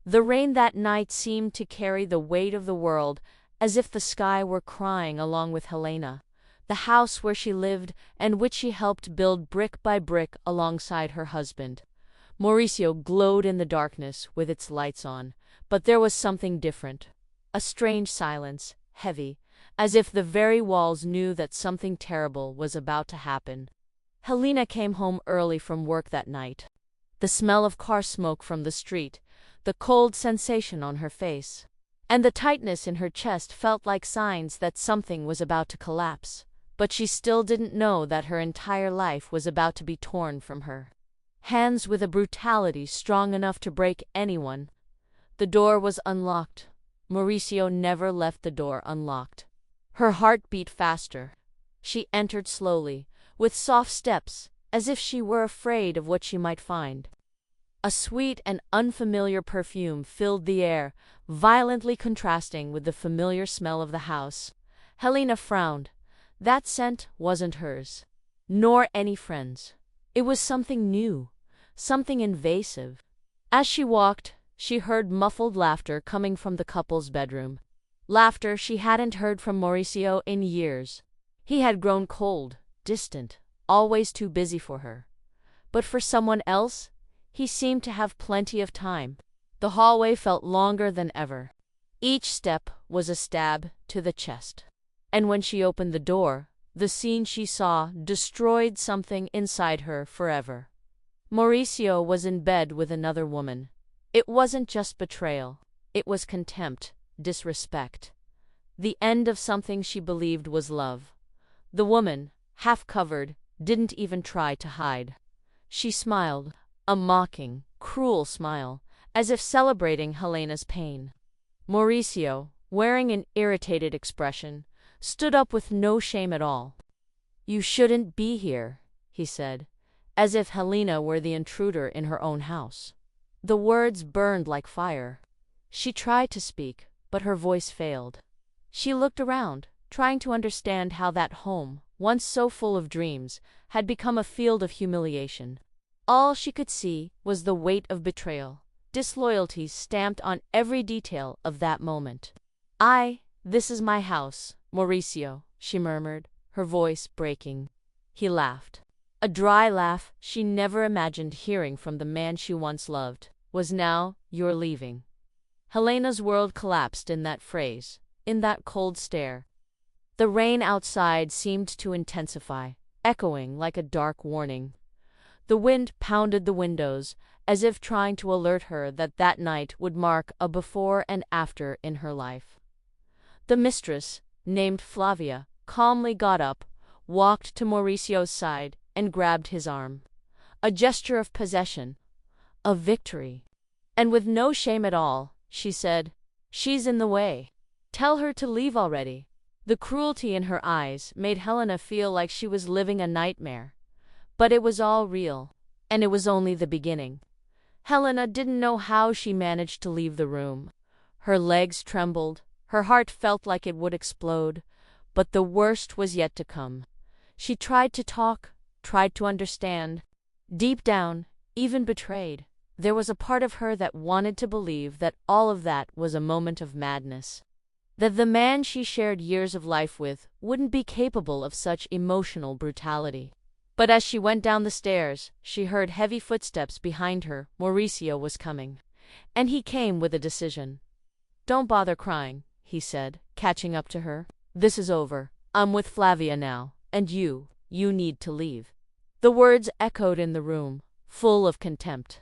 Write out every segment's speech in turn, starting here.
The rain that night seemed to carry the weight of the world, as if the sky were crying along with Helena, the house where she lived and which she helped build brick by brick alongside her husband. Maurício glowed in the darkness with its lights on, but there was something different. A strange silence, heavy, as if the very walls knew that something terrible was about to happen. Helena came home early from work that night. The smell of car smoke from the street, the cold sensation on her face, and the tightness in her chest felt like signs that something was about to collapse, but she still didn't know that her entire life was about to be torn from her. Hands with a brutality strong enough to break anyone. The door was unlocked. Maurício never left the door unlocked. Her heart beat faster. She entered slowly, with soft steps, as if she were afraid of what she might find. A sweet and unfamiliar perfume filled the air, violently contrasting with the familiar smell of the house. Helena frowned. That scent wasn't hers, nor any friend's. It was something new, something invasive. As she walked, she heard muffled laughter coming from the couple's bedroom. Laughter she hadn't heard from Maurício in years. He had grown cold, distant, always too busy for her. But for someone else, he seemed to have plenty of time. The hallway felt longer than ever. Each step was a stab to the chest. And when she opened the door, the scene she saw destroyed something inside her forever. Maurício was in bed with another woman. It wasn't just betrayal. It was contempt, disrespect. The end of something she believed was love. The woman, half covered, didn't even try to hide. She smiled, a mocking, cruel smile, as if celebrating Helena's pain. Maurício, wearing an irritated expression, stood up with no shame at all. "You shouldn't be here," he said, as if Helena were the intruder in her own house. The words burned like fire. She tried to speak, but her voice failed. She looked around, trying to understand how that home, once so full of dreams, had become a field of humiliation. All she could see was the weight of betrayal, disloyalty stamped on every detail of that moment. This is my house, Maurício," she murmured, her voice breaking. He laughed. A dry laugh she never imagined hearing from the man she once loved. Was now, "You're leaving." Helena's world collapsed in that phrase, in that cold stare. The rain outside seemed to intensify, echoing like a dark warning. The wind pounded the windows, as if trying to alert her that that night would mark a before and after in her life. The mistress, named Flavia, calmly got up, walked to Maurício's side, and grabbed his arm. A gesture of possession, of victory. And with no shame at all, she said, "She's in the way. Tell her to leave already." The cruelty in her eyes made Helena feel like she was living a nightmare. But it was all real, and it was only the beginning. Helena didn't know how she managed to leave the room. Her legs trembled, her heart felt like it would explode, but the worst was yet to come. She tried to talk, tried to understand. Deep down, even betrayed, there was a part of her that wanted to believe that all of that was a moment of madness. That the man she shared years of life with wouldn't be capable of such emotional brutality. But as she went down the stairs, she heard heavy footsteps behind her. Maurício was coming. And he came with a decision. "Don't bother crying," he said, catching up to her. "This is over. I'm with Flavia now, and you need to leave." The words echoed in the room, full of contempt.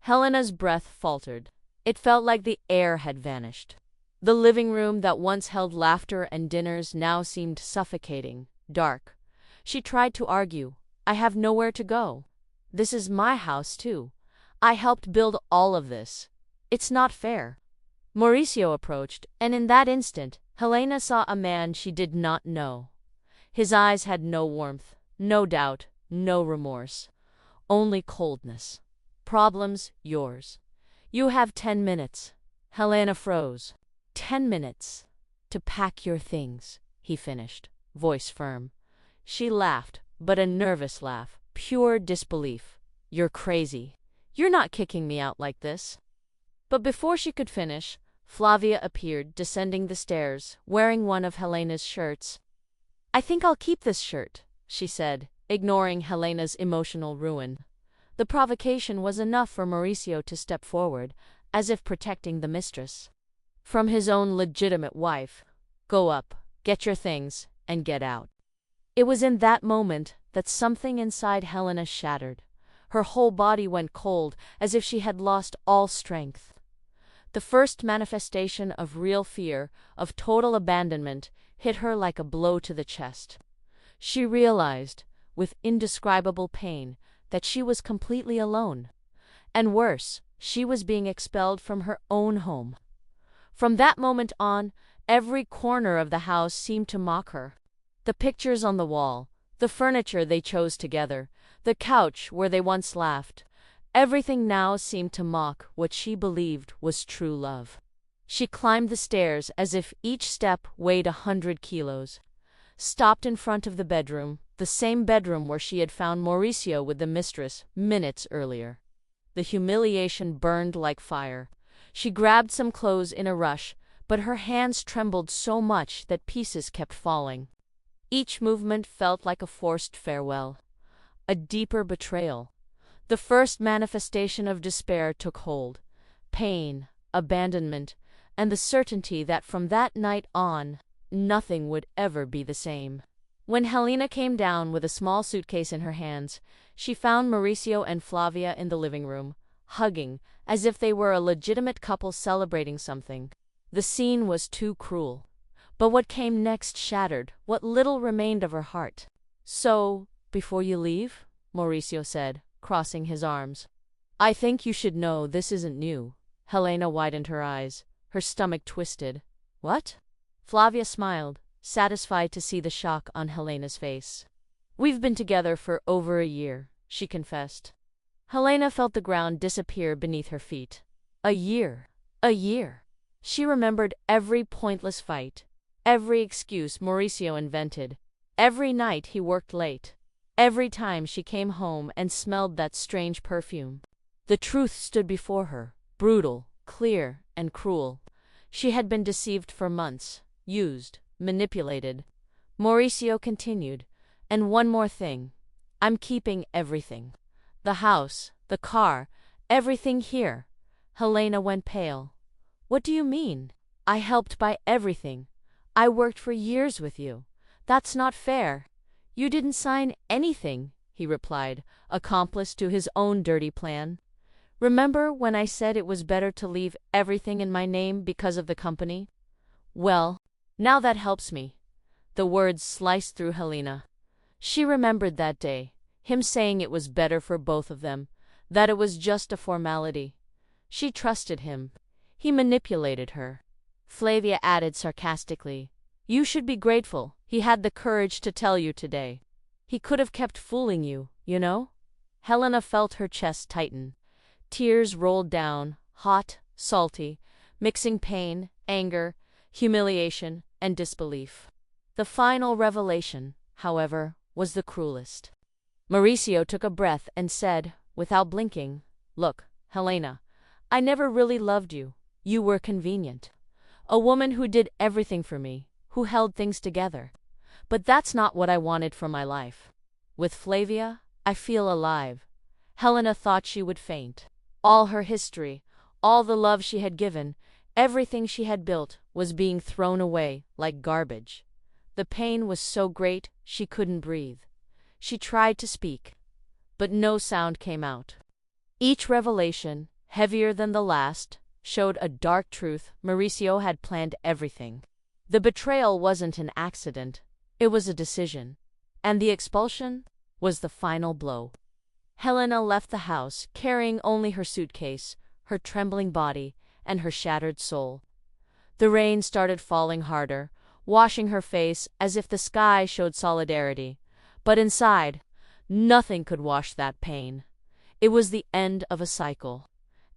Helena's breath faltered. It felt like the air had vanished. The living room that once held laughter and dinners now seemed suffocating, dark. She tried to argue. "I have nowhere to go. This is my house, too. I helped build all of this. It's not fair." Maurício approached, and in that instant, Helena saw a man she did not know. His eyes had no warmth, no doubt, no remorse. Only coldness. "Problems, yours. You have 10 minutes. Helena froze. 10 minutes. "To pack your things," he finished, voice firm. She laughed, but a nervous laugh, pure disbelief. "You're crazy. You're not kicking me out like this." But before she could finish, Flavia appeared, descending the stairs, wearing one of Helena's shirts. "I think I'll keep this shirt," she said, ignoring Helena's emotional ruin. The provocation was enough for Maurício to step forward, as if protecting the mistress from his own legitimate wife. "Go up, get your things, and get out." It was in that moment that something inside Helena shattered. Her whole body went cold, as if she had lost all strength. The first manifestation of real fear, of total abandonment, hit her like a blow to the chest. She realized, with indescribable pain, that she was completely alone. And worse, she was being expelled from her own home. From that moment on, every corner of the house seemed to mock her. The pictures on the wall, the furniture they chose together, the couch where they once laughed, everything now seemed to mock what she believed was true love. She climbed the stairs as if each step weighed 100 kilos, stopped in front of the bedroom, the same bedroom where she had found Maurício with the mistress minutes earlier. The humiliation burned like fire. She grabbed some clothes in a rush, but her hands trembled so much that pieces kept falling. Each movement felt like a forced farewell, a deeper betrayal. The first manifestation of despair took hold. Pain, abandonment, and the certainty that from that night on, nothing would ever be the same. When Helena came down with a small suitcase in her hands, she found Maurício and Flavia in the living room, hugging, as if they were a legitimate couple celebrating something. The scene was too cruel. But what came next shattered what little remained of her heart. "So, before you leave," Maurício said, crossing his arms, "I think you should know this isn't new." Helena widened her eyes, her stomach twisted. "What?" Flavia smiled, satisfied to see the shock on Helena's face. "We've been together for over a year," she confessed. Helena felt the ground disappear beneath her feet. A year. A year. She remembered every pointless fight, every excuse Maurício invented, every night he worked late, every time she came home and smelled that strange perfume. The truth stood before her, brutal, clear, and cruel. She had been deceived for months, used, manipulated. Maurício continued, "And one more thing. I'm keeping everything. The house, the car, everything here." Helena went pale. "What do you mean?" "I helped buy everything. I worked for years with you. That's not fair." "You didn't sign anything," he replied, accomplice to his own dirty plan. "Remember when I said it was better to leave everything in my name because of the company? Well, now that helps me." The words sliced through Helena. She remembered that day, him saying it was better for both of them, that it was just a formality. She trusted him. He manipulated her. Flavia added sarcastically, "You should be grateful he had the courage to tell you today. He could have kept fooling you, you know?" Helena felt her chest tighten. Tears rolled down, hot, salty, mixing pain, anger, humiliation, and disbelief. The final revelation, however, was the cruelest. Maurício took a breath and said, without blinking, "Look, Helena, I never really loved you. You were convenient. A woman who did everything for me, who held things together. But that's not what I wanted for my life. With Flavia, I feel alive." Helena thought she would faint. All her history, all the love she had given, everything she had built, was being thrown away like garbage. The pain was so great she couldn't breathe. She tried to speak, but no sound came out. Each revelation, heavier than the last, showed a dark truth. Maurício had planned everything. The betrayal wasn't an accident, it was a decision. And the expulsion was the final blow. Helena left the house, carrying only her suitcase, her trembling body, and her shattered soul. The rain started falling harder, washing her face as if the sky showed solidarity. But inside, nothing could wash that pain. It was the end of a cycle,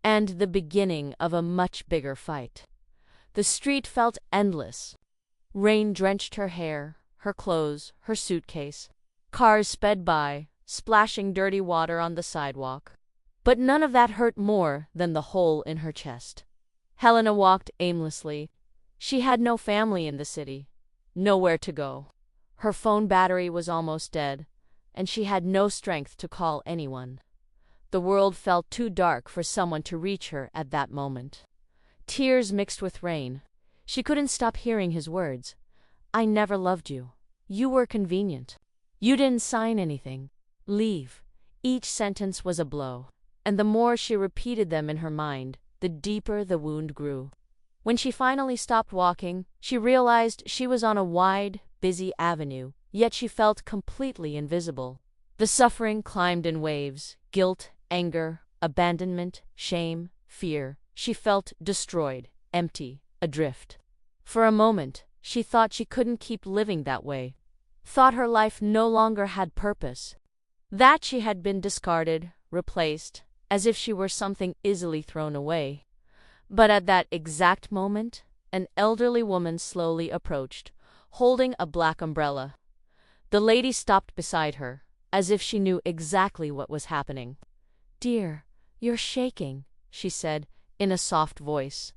and the beginning of a much bigger fight. The street felt endless. Rain drenched her hair, her clothes, her suitcase. Cars sped by, splashing dirty water on the sidewalk. But none of that hurt more than the hole in her chest. Helena walked aimlessly. She had no family in the city, nowhere to go. Her phone battery was almost dead, and she had no strength to call anyone. The world felt too dark for someone to reach her at that moment. Tears mixed with rain. She couldn't stop hearing his words. I never loved you. You were convenient. You didn't sign anything. Leave. Each sentence was a blow, and the more she repeated them in her mind, the deeper the wound grew. When she finally stopped walking, she realized she was on a wide, busy avenue, yet she felt completely invisible. The suffering climbed in waves: guilt, anger, abandonment, shame, fear. She felt destroyed, empty, adrift. For a moment, she thought she couldn't keep living that way. Thought her life no longer had purpose. That she had been discarded, replaced, as if she were something easily thrown away. But at that exact moment, an elderly woman slowly approached, holding a black umbrella. The lady stopped beside her, as if she knew exactly what was happening. "Dear, you're shaking," she said, in a soft voice.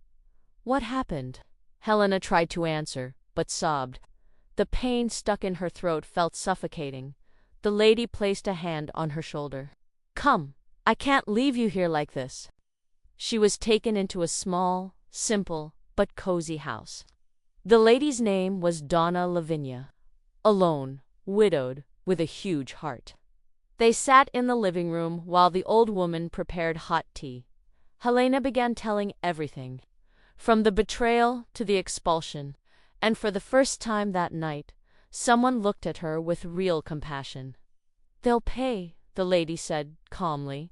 "What happened?" Helena tried to answer, but sobbed. The pain stuck in her throat felt suffocating. The lady placed a hand on her shoulder. "Come, I can't leave you here like this." She was taken into a small, simple, but cozy house. The lady's name was Dona Lavínia. Alone, widowed, with a huge heart. They sat in the living room while the old woman prepared hot tea. Helena began telling everything, from the betrayal to the expulsion, and for the first time that night, someone looked at her with real compassion. "They'll pay," the lady said calmly.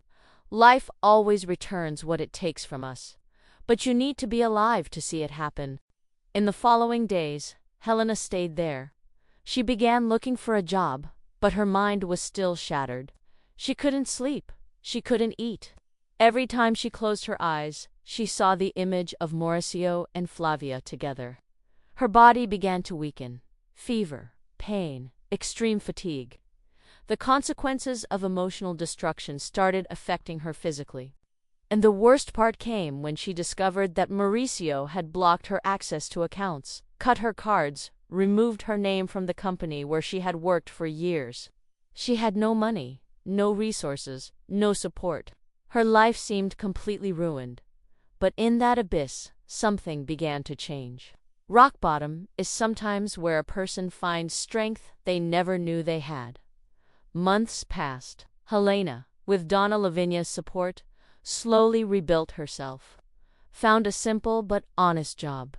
"Life always returns what it takes from us, but you need to be alive to see it happen." In the following days, Helena stayed there. She began looking for a job, but her mind was still shattered. She couldn't sleep. She couldn't eat. Every time she closed her eyes, she saw the image of Maurício and Flavia together. Her body began to weaken. Fever, pain, extreme fatigue. The consequences of emotional destruction started affecting her physically. And the worst part came when she discovered that Maurício had blocked her access to accounts, cut her cards, removed her name from the company where she had worked for years. She had no money, no resources, no support. Her life seemed completely ruined. But in that abyss, something began to change. Rock bottom is sometimes where a person finds strength they never knew they had. Months passed. Helena, with Dona Lavínia's support, slowly rebuilt herself. Found a simple but honest job.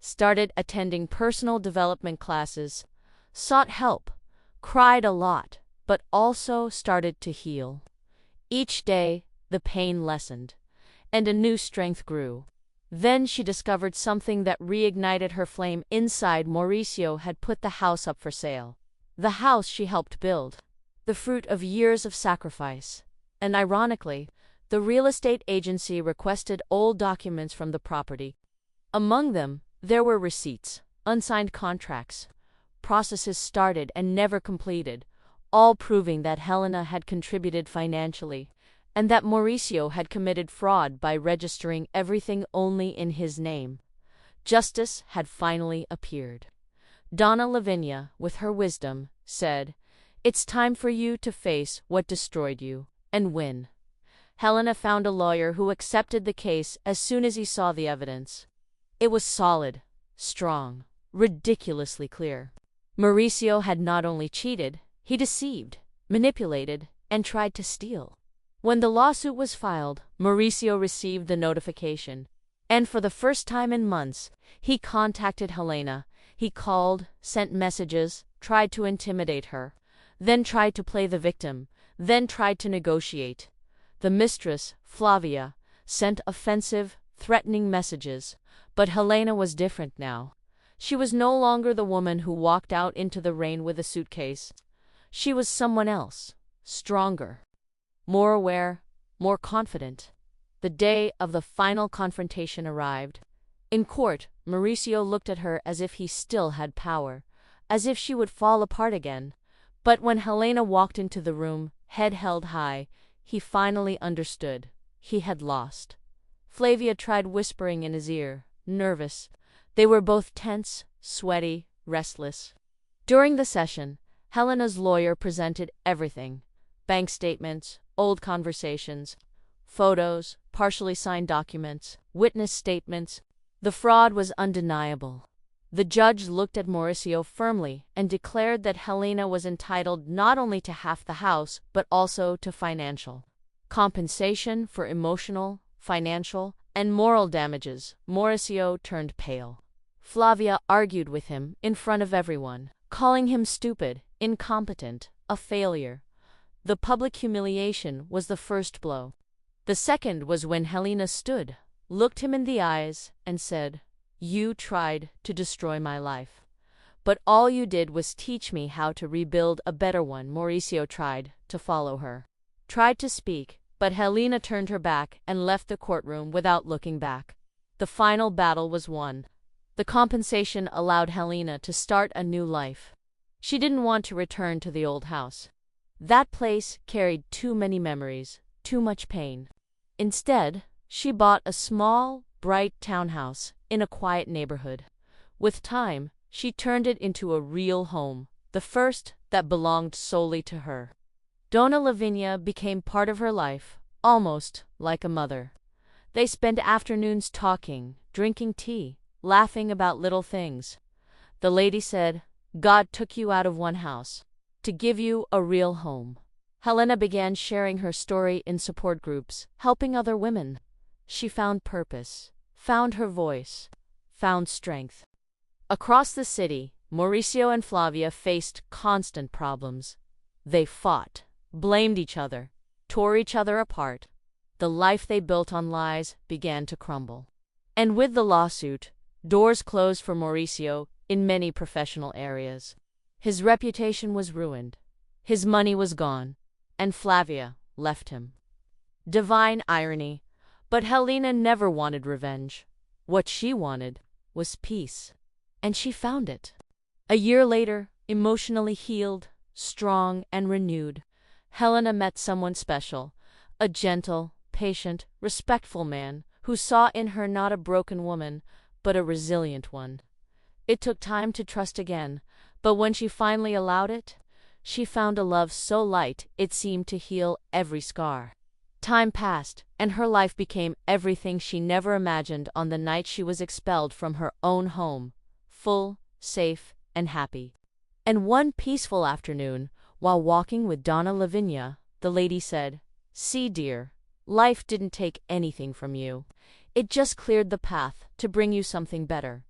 Started attending personal development classes. Sought help. Cried a lot, but also started to heal. Each day, the pain lessened, and a new strength grew. Then she discovered something that reignited her flame inside. Maurício had put the house up for sale. The house she helped build. The fruit of years of sacrifice. And ironically, the real estate agency requested old documents from the property. Among them, there were receipts, unsigned contracts, processes started and never completed, all proving that Helena had contributed financially, and that Maurício had committed fraud by registering everything only in his name. Justice had finally appeared. Dona Lavínia, with her wisdom, said, "It's time for you to face what destroyed you, and win." Helena found a lawyer who accepted the case as soon as he saw the evidence. It was solid, strong, ridiculously clear. Maurício had not only cheated, he deceived, manipulated, and tried to steal. When the lawsuit was filed, Maurício received the notification, and for the first time in months, he contacted Helena. He called, sent messages, tried to intimidate her, then tried to play the victim, then tried to negotiate. The mistress, Flavia, sent offensive, threatening messages, but Helena was different now. She was no longer the woman who walked out into the rain with a suitcase. She was someone else, stronger, more aware, more confident. The day of the final confrontation arrived. In court, Maurício looked at her as if he still had power, as if she would fall apart again. But when Helena walked into the room, head held high, he finally understood. He had lost. Flavia tried whispering in his ear, nervous. They were both tense, sweaty, restless. During the session, Helena's lawyer presented everything: bank statements, old conversations, photos, partially signed documents, witness statements. The fraud was undeniable. The judge looked at Maurício firmly and declared that Helena was entitled not only to half the house, but also to financial compensation for emotional, financial, and moral damages. Maurício turned pale. Flavia argued with him in front of everyone, calling him stupid, incompetent, a failure. The public humiliation was the first blow. The second was when Helena stood, looked him in the eyes, and said, "You tried to destroy my life, but all you did was teach me how to rebuild a better one." Maurício tried to follow her, tried to speak, but Helena turned her back and left the courtroom without looking back. The final battle was won. The compensation allowed Helena to start a new life. She didn't want to return to the old house. That place carried too many memories, too much pain. Instead, she bought a small, bright townhouse in a quiet neighborhood. With time, she turned it into a real home, the first that belonged solely to her. Dona Lavínia became part of her life, almost like a mother. They spent afternoons talking, drinking tea, laughing about little things. The lady said, "God took you out of one house to give you a real home." Helena began sharing her story in support groups, helping other women. She found purpose, found her voice, found strength. Across the city, Maurício and Flavia faced constant problems. They fought, blamed each other, tore each other apart. The life they built on lies began to crumble. And with the lawsuit, doors closed for Maurício in many professional areas. His reputation was ruined, his money was gone, and Flavia left him. Divine irony, but Helena never wanted revenge. What she wanted was peace, and she found it. A year later, emotionally healed, strong, and renewed, Helena met someone special, a gentle, patient, respectful man who saw in her not a broken woman, but a resilient one. It took time to trust again, but when she finally allowed it, she found a love so light it seemed to heal every scar. Time passed, and her life became everything she never imagined on the night she was expelled from her own home, full, safe, and happy. And one peaceful afternoon, while walking with Dona Lavínia, the lady said, "See, dear, life didn't take anything from you. It just cleared the path to bring you something better."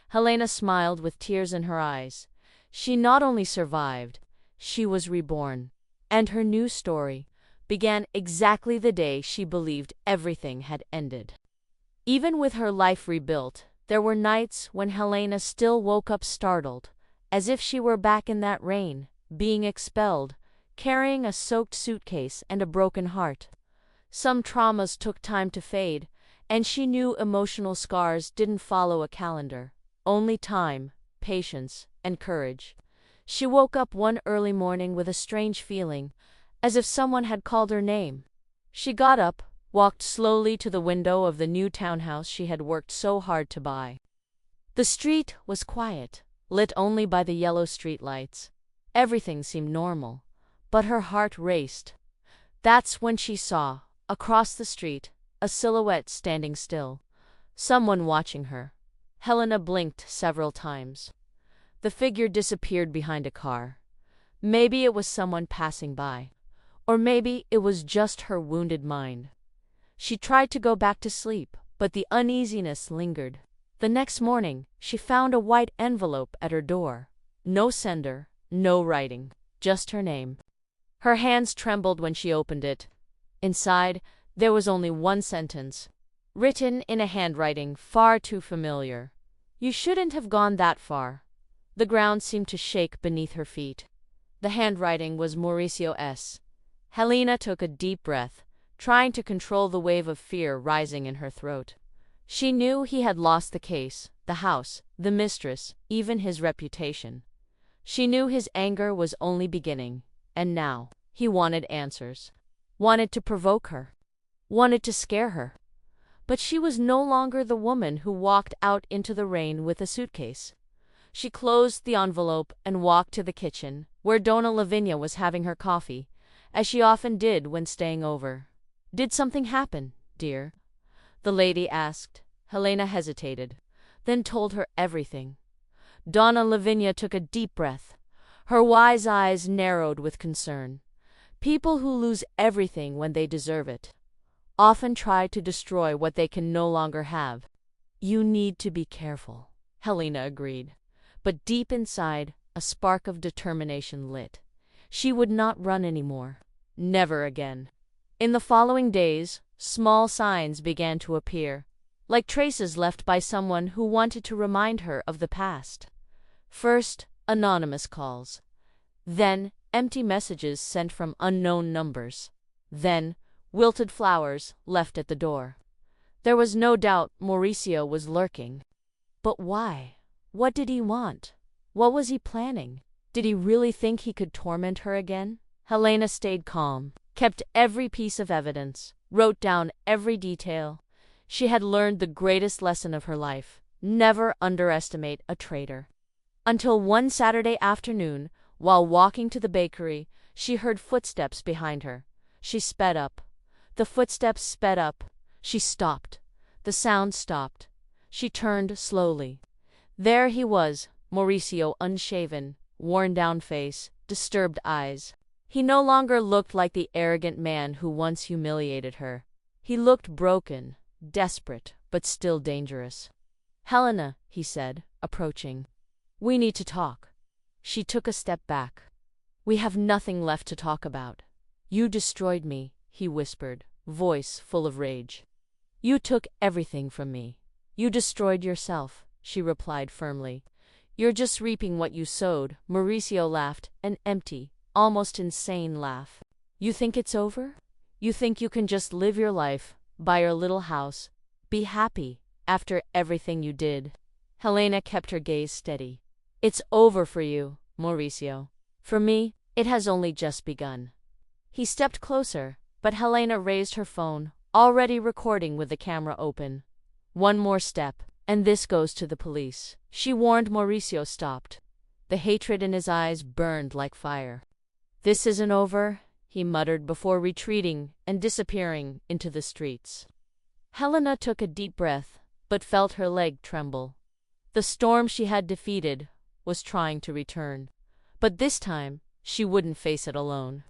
Helena smiled with tears in her eyes. She not only survived, she was reborn. And her new story began exactly the day she believed everything had ended. Even with her life rebuilt, there were nights when Helena still woke up startled, as if she were back in that rain, being expelled, carrying a soaked suitcase and a broken heart. Some traumas took time to fade, and she knew emotional scars didn't follow a calendar. Only time, patience, and courage. She woke up one early morning with a strange feeling, as if someone had called her name. She got up, walked slowly to the window of the new townhouse she had worked so hard to buy. The street was quiet, lit only by the yellow street lights. Everything seemed normal, but her heart raced. That's when she saw, across the street, a silhouette standing still, someone watching her. Helena blinked several times. The figure disappeared behind a car. Maybe it was someone passing by, or maybe it was just her wounded mind. She tried to go back to sleep, but the uneasiness lingered. The next morning, she found a white envelope at her door. No sender, no writing, just her name. Her hands trembled when she opened it. Inside, there was only one sentence, written in a handwriting far too familiar. "You shouldn't have gone that far." The ground seemed to shake beneath her feet. The handwriting was Maurício's. Helena took a deep breath, trying to control the wave of fear rising in her throat. She knew he had lost the case, the house, the mistress, even his reputation. She knew his anger was only beginning, and now he wanted answers. wanted to provoke her, wanted to scare her. But she was no longer the woman who walked out into the rain with a suitcase. She closed the envelope and walked to the kitchen, where Dona Lavínia was having her coffee, as she often did when staying over. "Did something happen, dear?" the lady asked. Helena hesitated, then told her everything. Dona Lavínia took a deep breath. Her wise eyes narrowed with concern. People who lose everything when they deserve it often try to destroy what they can no longer have. "You need to be careful," Helena agreed. But deep inside, a spark of determination lit. She would not run anymore. Never again. In the following days, small signs began to appear, like traces left by someone who wanted to remind her of the past. First, anonymous calls. Then, empty messages sent from unknown numbers. Then, wilted flowers left at the door. There was no doubt Maurício was lurking. But why? What did he want? What was he planning? Did he really think he could torment her again? Helena stayed calm, kept every piece of evidence, wrote down every detail. She had learned the greatest lesson of her life: never underestimate a traitor. Until one Saturday afternoon, while walking to the bakery, she heard footsteps behind her. She sped up. The footsteps sped up. She stopped. The sound stopped. She turned slowly. There he was, Maurício, unshaven, worn-down face, disturbed eyes. He no longer looked like the arrogant man who once humiliated her. He looked broken, desperate, but still dangerous. "Helena," he said, approaching. "We need to talk." She took a step back. "We have nothing left to talk about. You destroyed me," he whispered, voice full of rage. "You took everything from me. You destroyed yourself," she replied firmly. "You're just reaping what you sowed." Maurício laughed, an empty, almost insane laugh. "You think it's over? You think you can just live your life, buy your little house, be happy, after everything you did?" Helena kept her gaze steady. "It's over for you, Maurício. For me, it has only just begun." He stepped closer, but Helena raised her phone, already recording with the camera open. "One more step, and this goes to the police," she warned. Maurício stopped. The hatred in his eyes burned like fire. "This isn't over," he muttered before retreating and disappearing into the streets. Helena took a deep breath, but felt her leg tremble. The storm she had defeated was trying to return. But this time, she wouldn't face it alone.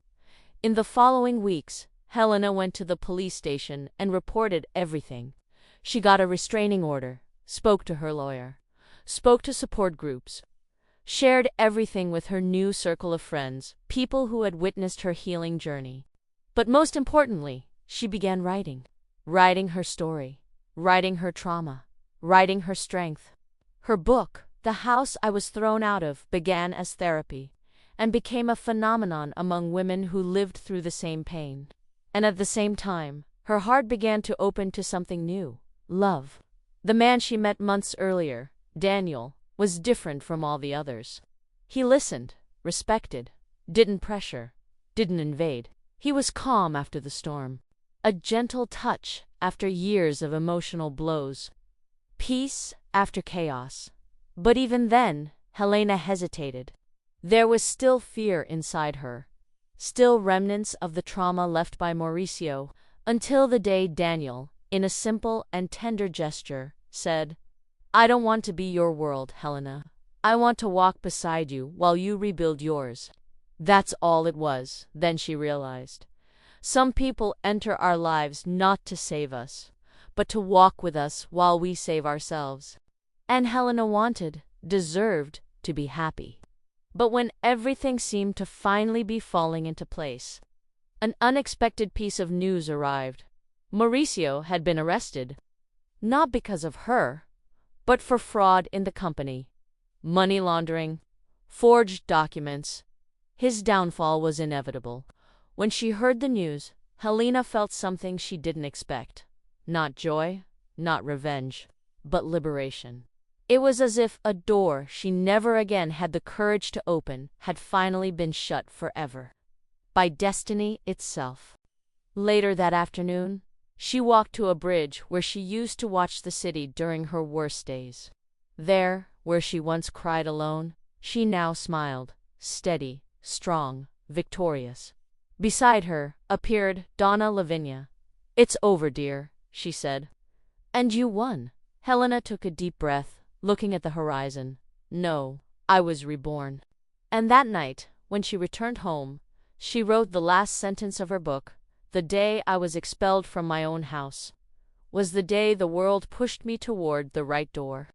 In the following weeks, Helena went to the police station and reported everything. She got a restraining order, spoke to her lawyer, spoke to support groups, shared everything with her new circle of friends, people who had witnessed her healing journey. But most importantly, she began writing. Writing her story, writing her trauma, writing her strength. Her book, The House I Was Thrown Out Of, began as therapy and became a phenomenon among women who lived through the same pain. And at the same time, her heart began to open to something new: love. The man she met months earlier, Daniel, was different from all the others. He listened, respected, didn't pressure, didn't invade. He was calm after the storm, a gentle touch after years of emotional blows, peace after chaos. But even then, Helena hesitated. There was still fear inside her, still remnants of the trauma left by Maurício, until the day Daniel, in a simple and tender gesture, said, "I don't want to be your world, Helena. I want to walk beside you while you rebuild yours." That's all it was, then she realized. Some people enter our lives not to save us, but to walk with us while we save ourselves. And Helena wanted, deserved, to be happy. But when everything seemed to finally be falling into place, an unexpected piece of news arrived. Maurício had been arrested. Not because of her, but for fraud in the company, money laundering, forged documents. His downfall was inevitable. When she heard the news, Helena felt something she didn't expect. Not joy, not revenge, but liberation. It was as if a door she never again had the courage to open had finally been shut forever. By destiny itself. Later that afternoon, she walked to a bridge where she used to watch the city during her worst days. There, where she once cried alone, she now smiled, steady, strong, victorious. Beside her appeared Dona Lavínia. "It's over, dear," she said. "And you won." Helena took a deep breath, looking at the horizon. "No, I was reborn." And that night, when she returned home, she wrote the last sentence of her book. "The day I was expelled from my own house was the day the world pushed me toward the right door."